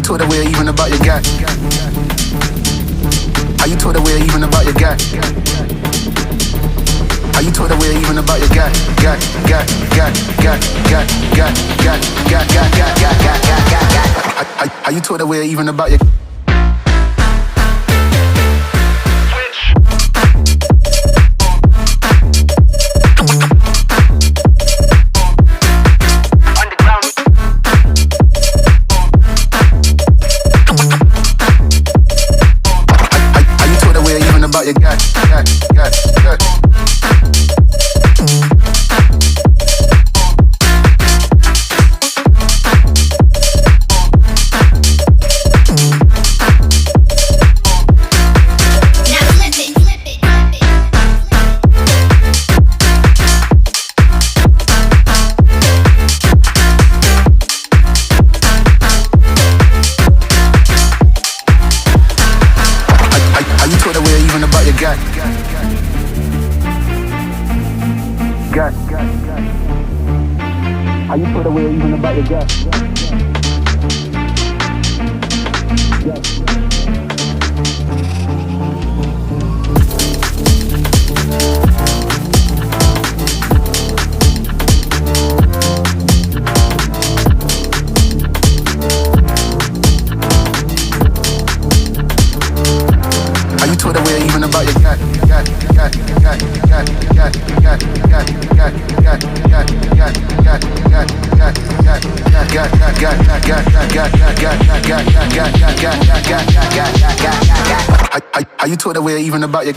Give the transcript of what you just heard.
told her we're even about your guy? How you told her we're even about your guy? How you told her we're even about your guy? How you told her we're even about your your guy, How you told her we're even about your guy? How you told her we're even about your guy? How you told her we're even about your